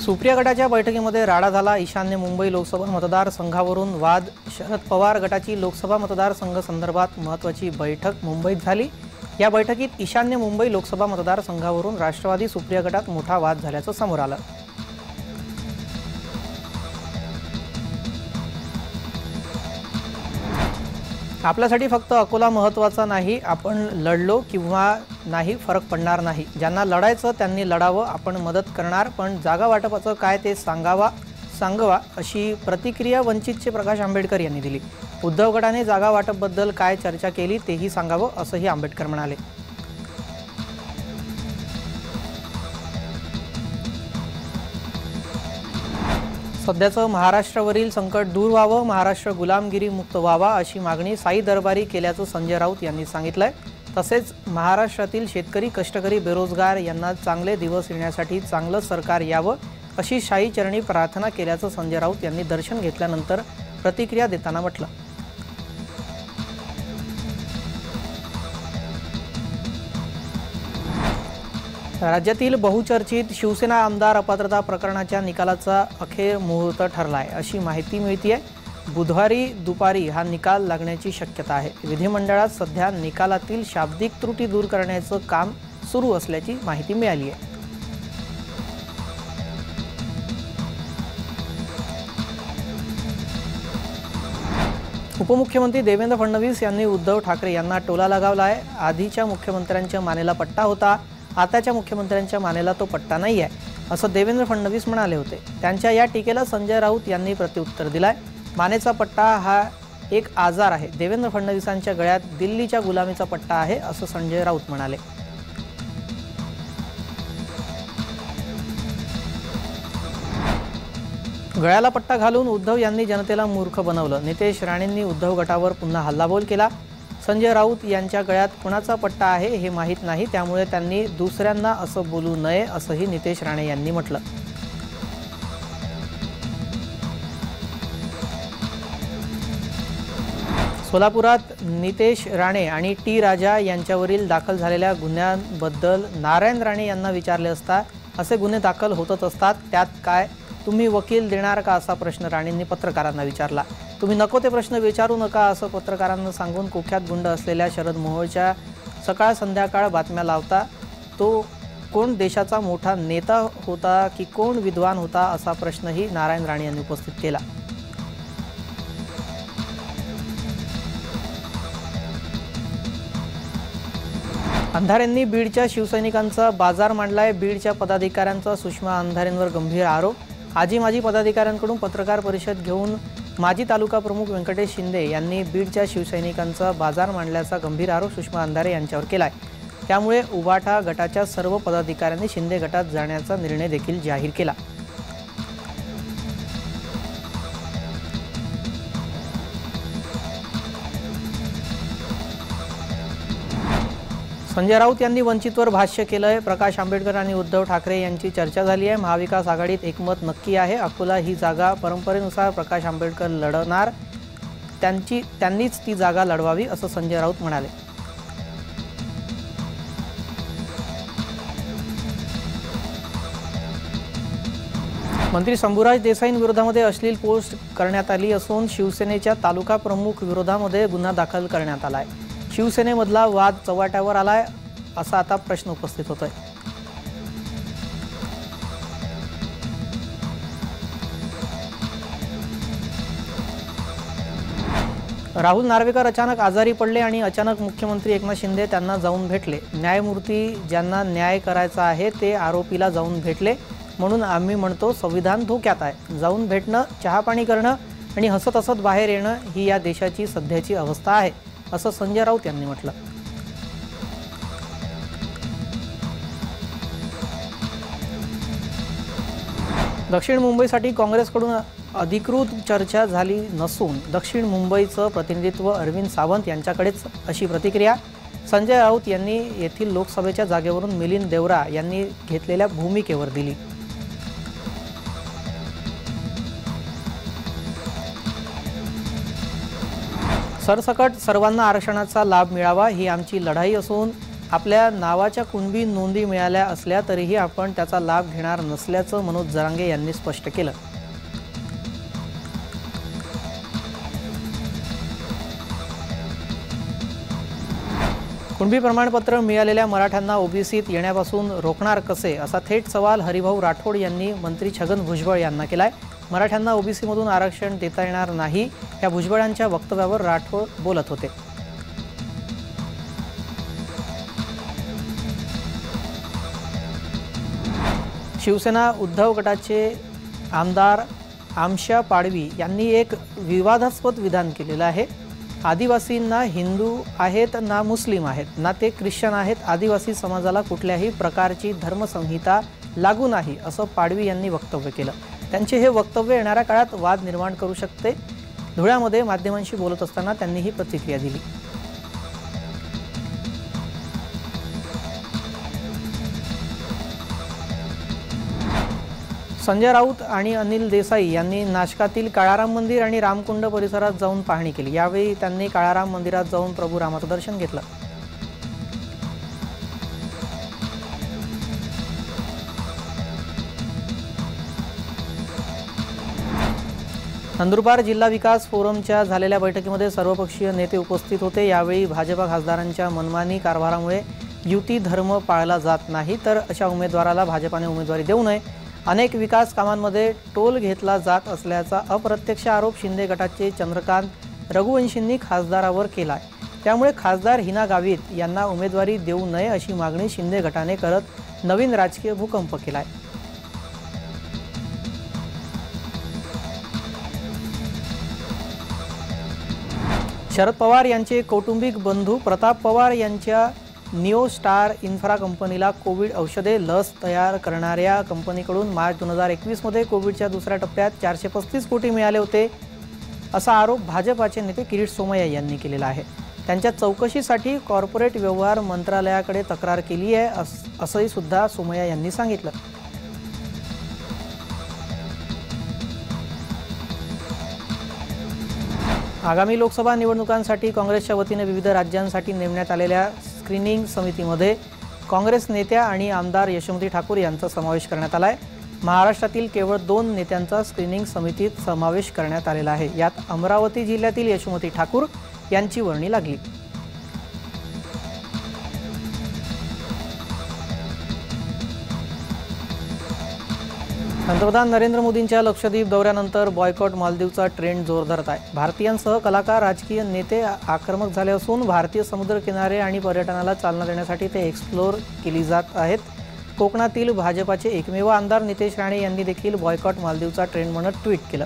सुप्रिया गटाच्या बैठकीमध्ये राडा झाला। ईशान्य मुंबई लोकसभा मतदारसंघावरून वाद। शरद पवार गटाची लोकसभा मतदारसंघ संदर्भात महत्त्वाची बैठक मुंबईत झाली। या बैठकीत ईशान्य मुंबई लोकसभा मतदारसंघावरून राष्ट्रवादी सुप्रिया गटात मोठा वाद झाल्याचं समोर आलं। आपल्यासाठी फक्त अकोला महत्त्वाचा नाही, आपण लढलो किंवा नाही फरक पडणार नाही। ज्यांना लढायचं त्यांनी लढावं, आपण मदत करणार, पण जागा वाटपाचं काय ते सांगवा अशी प्रतिक्रिया वंचितचे प्रकाश आंबेडकर यांनी दिली। उद्धव गटाने जागा वाटपबद्दल काय चर्चा केली तेही सांगावं असंही आंबेडकर म्हणाले। सध्याचं महाराष्ट्रावरील संकट दूर व्हावं, महाराष्ट्र गुलामगिरी मुक्त व्हावा अशी मागणी साई दरबारी केल्याचं संजय राऊत यांनी सांगितलंय। तसेच महाराष्ट्रातील शेतकरी, कष्टकरी, बेरोजगार यांना चांगले दिवस येण्यासाठी चांगलं सरकार यावं अशी शाही चरणी प्रार्थना केल्याचं संजय राऊत यांनी दर्शन घेतल्यानंतर प्रतिक्रिया देताना म्हटलं। राज्यातील बहुचर्चित शिवसेना आमदार अपात्रता प्रकरणाच्या निकालाचा अखेर मुहूर्त ठरलाय अशी माहिती मिळतेय। बुधवारी दुपारी हा निकाल लागण्याची शक्यता आहे। विधिमंडळात सध्या निकालातील शाब्दिक त्रुटी दूर करण्याचं काम सुरू असल्याची माहिती मिळाली आहे। उपमुख्यमंत्री देवेंद्र फडणवीस यांनी उद्धव ठाकरे यांना टोला लगावला आहे। आधीच्या मुख्यमंत्र्यांच्या मानेला पट्टा होता, आताच्या मुख्यमंत्र्यांच्या मानेला तो पट्टा नाही आहे असं देवेंद्र फडणवीस म्हणाले होते। त्यांच्या या टीकेला संजय राऊत यांनी प्रत्युत्तर दिलंय। मानेचा पट्टा हा एक आजार आहे, देवेंद्र फडणवीसांच्या गळ्यात दिल्लीच्या गुलामीचा पट्टा आहे असं संजय राऊत म्हणाले। गळ्याला पट्टा घालून उद्धव यांनी जनतेला मूर्ख बनवलं। नितेश राणेंनी उद्धव गटावर पुन्हा हल्लाबोल केला। संजय राऊत यांच्या गळ्यात कुणाचा पट्टा आहे हे माहीत नाही, त्यामुळे त्यांनी दुसऱ्यांना असं बोलू नये असंही नितेश राणे यांनी म्हटलं। सोलापुरात नितेश राणे आणि टी राजा यांच्यावरील दाखल झालेल्या गुन्ह्यांबद्दल नारायण राणे यांना विचारले असता असे गुन्हे दाखल होतच असतात, त्यात काय तुम्ही वकील देणार का असा प्रश्न राणेंनी पत्रकारांना विचारला। तुम्ही नको ते प्रश्न विचारू नका असं पत्रकारांना सांगून कुख्यात गुंड असलेल्या शरद मोहोळच्या सकाळ संध्याकाळ बातम्या लावता। तो कोण देशाचा मोठा नेता होता की कोण विद्वान होता असा प्रश्नही नारायण राणे यांनी उपस्थित केला। अंधारेंनी बीडच्या शिवसैनिकांचा बाजार मांडलाय। बीडच्या पदाधिकाऱ्यांचा सुषमा अंधारेंवर गंभीर आरोप। आजी माजी पदाधिकाऱ्यांकडून पत्रकार परिषद घेऊन माजी तालुका प्रमुख व्यंकटेश शिंदे यांनी बीडच्या शिवसैनिकांचा बाजार मांडल्याचा गंभीर आरोप सुषमा अंधारे यांच्यावर केलाय। त्यामुळे उबाठा गटाच्या सर्व पदाधिकाऱ्यांनी शिंदे गटात जाण्याचा निर्णय देखील जाहीर केला। संजय राऊत यांनी वंचितवर भाष्य केलंय। प्रकाश आंबेडकर आणि उद्धव ठाकरे यांची चर्चा झाली आहे। महाविकास आघाडीत एकमत नक्की आहे। अकोला ही जागा परंपरेनुसार प्रकाश आंबेडकर लढणार, त्यांनीच ती जागा लढवावी असं संजय राऊत म्हणाले। मंत्री शंभूराज देसाईंविरोधामध्ये अश्लील पोस्ट करण्यात आली असून शिवसेनेच्या तालुका प्रमुख विरोधामध्ये गुन्हा दाखल करण्यात आला आहे। शिवसेनेमधला वाद चव्हाट्यावर आलाय असा आता प्रश्न उपस्थित होतोय। राहुल नार्वेकर अचानक आजारी पडले आणि अचानक मुख्यमंत्री एकनाथ शिंदे त्यांना जाऊन भेटले। न्यायमूर्ती ज्यांना न्याय करायचा आहे ते आरोपीला जाऊन भेटले, म्हणून आम्ही म्हणतो संविधान धोक्यात आहे। जाऊन भेटणं, चहापाणी करणं आणि हसत हसत बाहेर येणं ही या देशाची सध्याची अवस्था आहे असं संजय राऊत यांनी म्हटलं। दक्षिण मुंबईसाठी काँग्रेसकडून अधिकृत चर्चा झाली नसून दक्षिण मुंबईचं प्रतिनिधित्व अरविंद सावंत यांच्याकडेच अशी प्रतिक्रिया संजय राऊत यांनी येथील लोकसभेच्या जागेवरून मिलिंद देवरा यांनी घेतलेल्या भूमिकेवर दिली। सरसकट सर्वांना आरक्षणाचा लाभ मिळावा ही आमची लढाई असून आपल्या नावाच्या कुणबी नोंदी मिळाल्या असल्या तरीही आपण त्याचा लाभ घेणार नसल्याचं मनोज जरांगे यांनी स्पष्ट केलं. कुणबी प्रमाणपत्र मिळालेल्या मराठ्यांना ओबीसीत येण्यापासून रोखणार कसे, असा थेट सवाल हरिभाऊ राठोड यांनी मंत्री छगन भुजबळ यांना केलाय. मराठ्यांना ओबीसीमधून आरक्षण देता येणार नाही, या भुजबळ यांच्या वक्तव्यावर राठोड बोलत होते. शिवसेना उद्धव गटाचे आमदार आमशा पाडवी यांनी एक विवादास्पद विधान केलेलं आहे. आदिवासींना हिंदू आहेत ना मुस्लिम आहेत ना ते ख्रिश्चन आहेत, आदिवासी समाजाला कुठल्याही प्रकारची धर्मसंहिता लागू नाही, असं पाडवी यांनी वक्तव्य केलं. त्यांचे हे वक्तव्य येणाऱ्या काळात वाद निर्माण करू शकते. धुळ्यामध्ये माध्यमांशी बोलत असताना त्यांनी ही प्रतिक्रिया दिली. संजय राऊत आणि अनिल देसाई यांनी नाशकातील काळाराम मंदिर आणि रामकुंड परिसरात जाऊन पाहणी केली. यावेळी त्यांनी काळाराम मंदिरात जाऊन प्रभू रामाचं दर्शन घेतलं. नंदुरबार जिल्हा विकास फोरमच्या झालेल्या बैठकीमध्ये सर्वपक्षीय नेते उपस्थित होते. यावेळी भाजपा खासदारांच्या मनमानी कारभारामुळे युती धर्म पाळला जात नाही, तर अशा उमेदवाराला भाजपाने उमेदवारी देऊ नये. अनेक विकास कामांमध्ये टोल घेतला जात असल्याचा अप्रत्यक्ष आरोप शिंदे गटाचे चंद्रकांत रघुवंशींनी खासदारावर केला. त्यामुळे खासदार हिना गावित यांना उमेदवारी देऊ नये अशी मागणी शिंदे गटाने करत नवीन राजकीय भूकंप केलाय. शरद पवार यांचे कौटुंबिक बंधू प्रताप पवार यांच्या निओ स्टार इन्फ्रा कंपनीला कोविड औषधे लस तयार करणाऱ्या कंपनीकडून मार्च 2021 मध्ये कोविडच्या दुसऱ्या टप्प्यात 435 कोटी मिळाले होते, असा आरोप भाजपाचे नेते किरीट सोमय्या यांनी केलेला आहे. त्यांच्या चौकशीसाठी कॉर्पोरेट व्यवहार मंत्रालयाकडे तक्रार केली आहे, असंही सुद्धा सोमय्या यांनी सांगितलं. आगामी लोकसभा निवडणुकांसाठी काँग्रेसच्या वतीने विविध राज्यांसाठी नेमण्यात आलेल्या स्क्रीनिंग समितीमध्ये काँग्रेस नेत्या आणि आमदार यशोमती ठाकूर यांचा समावेश करण्यात आला आहे. महाराष्ट्रातील केवळ 2 नेत्यांचा स्क्रीनिंग समितीत समावेश करण्यात आलेला आहे. यात अमरावती जिल्ह्यातील यशोमती ठाकूर यांची वर्णी लागली. पंतप्रधान नरेंद्र मोदींच्या लक्षद्वीप दौऱ्यानंतर बॉयकॉट मालदीवचा ट्रेंड जोर धरत आहे. भारतीयांसह कलाकार, राजकीय नेते आक्रमक झाले असून भारतीय समुद्रकिनारे आणि पर्यटनाला चालना देण्यासाठी ते एक्सप्लोर केली जात आहेत. कोकणातील भाजपाचे एकमेव आमदार नितेश राणे यांनी देखील बॉयकॉट मालदीवचा ट्रेंड म्हणत ट्विट केलं.